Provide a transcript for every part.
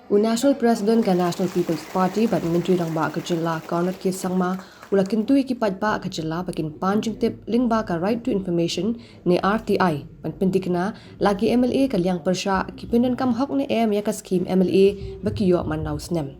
National President ka National People's Party but Myntri Rangbah ka Jylla Conrad K Sangma ula kyntu ki paidbah ka Jylla bakin jingtip lyngba ka right to information ni RTI pynthikna lagi MLA ka Liang Pyrshah ki pyndonkam hok ni ya ka skhim MLA bakiyo manla snem.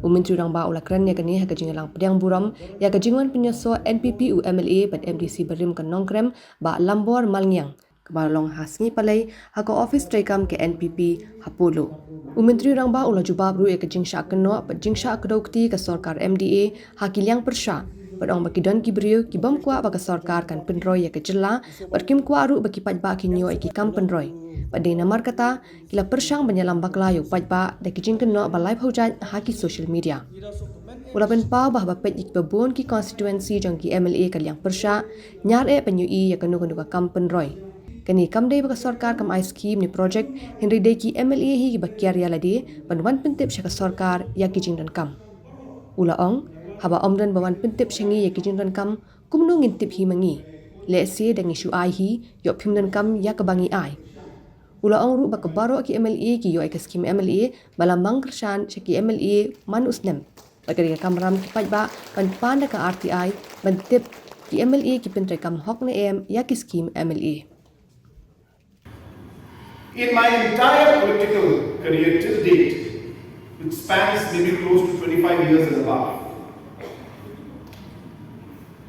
Myntri Rangbah ula kran ya kani ha ka jingalang pedang buram ya ka jingwan penyaso NPP MLA but MDC berim ka nongkrem ba lambor malngyang Baralong hasngi palay hako office trekam ke NPP hapolo. Myntri Rangbah ula jubab ru ek jingsha keno pat jingsha kedokti ke sarkar MDA haki Liang Pyrshah padong bakidon ki brio ki bom kwa baka sarkar kan penroy ke Jylla pat kim kwa ru baki paidbah ki nyo ki kam penroy. Pada namar kata kila Pyrshah banyalam bakla yok paidbah da ki jing keno ba live hojat haki social media. Ula penpau bah bapet ik babon ki constituency jong ki MLA ka Liang Pyrshah nyar penyui ya kenu ka kam penroy. Kani kamdai baka sarkar kam ai skhim ni project Henry Deki MLA hi bakyar ya lade banwan pentip syaka sarkar ya kijing dan kam. Ula ong haba omdan bawan pentip syangi ya kijing dan kam kumno ngintip hi mangi. Lese dangi syu ai hi yok phim dan kam ya kebangi ai. Ula ong ru baka baro ki MLA ki yo ai ka skhim MLA balamang kershan syaki MLA manusnem. Bagari kamram ki paidbah pan ka RTI bantip ki MLA ki pentrekam hok ne ya ki skhim MLA. In my entire political career till date, which spans maybe close to 25 years and above,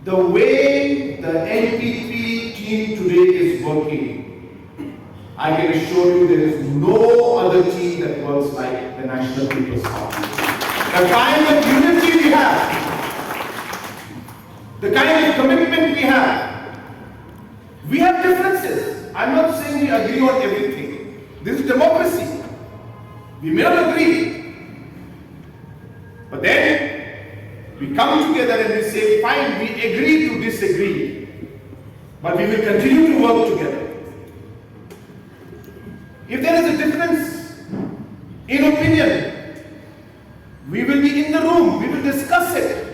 the way the NPP team today is working, I can assure you there is no other team that works like the National People's Party. The kind of unity we have, the kind of commitment we have differences. I'm not saying we agree on everything. This is democracy. We may not agree. But then we come together and we say, fine, we agree to disagree. But we will continue to work together. If there is a difference in opinion, we will be in the room, we will discuss it.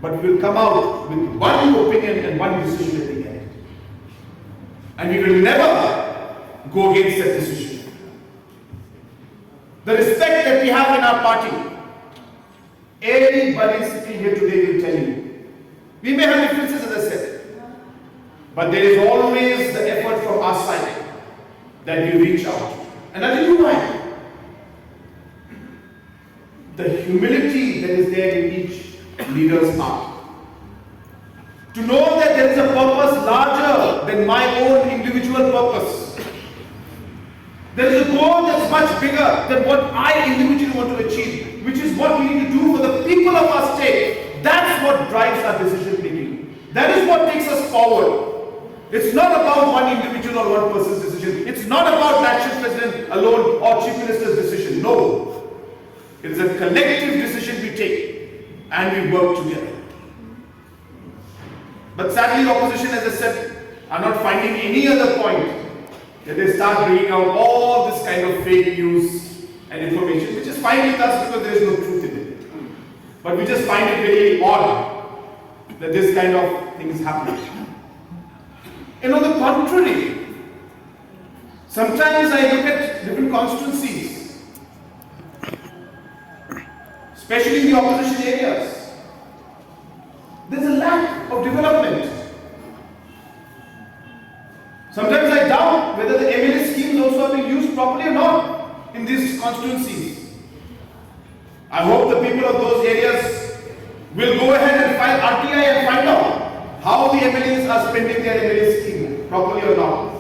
But we will come out with one opinion and one decision at the end. And we will never go against that decision. The respect that we have in our party, everybody sitting here today will tell you. We may have differences, as I said, but there is always the effort from our side that we reach out. And I'll tell you why. The humility that is there in each leader's heart. To know that there is a purpose larger than my own individual purpose. There is a goal that's much bigger than what I individually want to achieve, which is what we need to do for the people of our state. That's what drives our decision making. That is what takes us forward. It's not about one individual or one person's decision. It's not about national president alone or chief minister's decision. No. It is a collective decision we take and we work together. But sadly, the opposition, as I said, are not finding any other point that they start bringing out all this kind of fake news and information, which is fine with us because there is no truth in it. But we just find it very odd that this kind of thing is happening. And on the contrary, sometimes I look at different constituencies, especially in the opposition areas. There's a lack of development. Sometimes I doubt whether the MLA schemes also are being used properly or not in these constituencies. I hope the people of those areas will go ahead and file RTI and find out how the MLAs are spending their MLA scheme properly or not.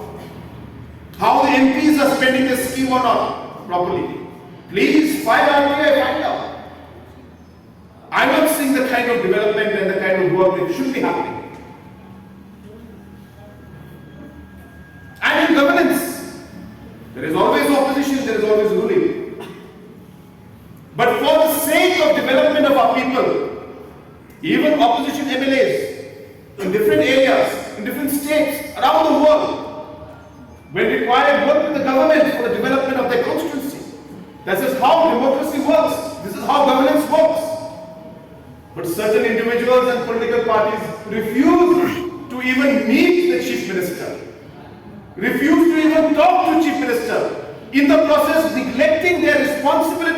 How the MPs are spending their scheme or not properly. Please file RTI and find out. I'm not seeing the kind of development and the kind of work that should be happening. And in governance, there is always opposition, there is always ruling. But for the sake of development of our people, even opposition MLAs in different areas, in different states, around the world, when required, work with the government for the development of their constituency. This is how democracy works. This is how governance works. But certain individuals and political parties refuse to even meet the chief minister, refuse to even talk to chief minister, in the process neglecting their responsibility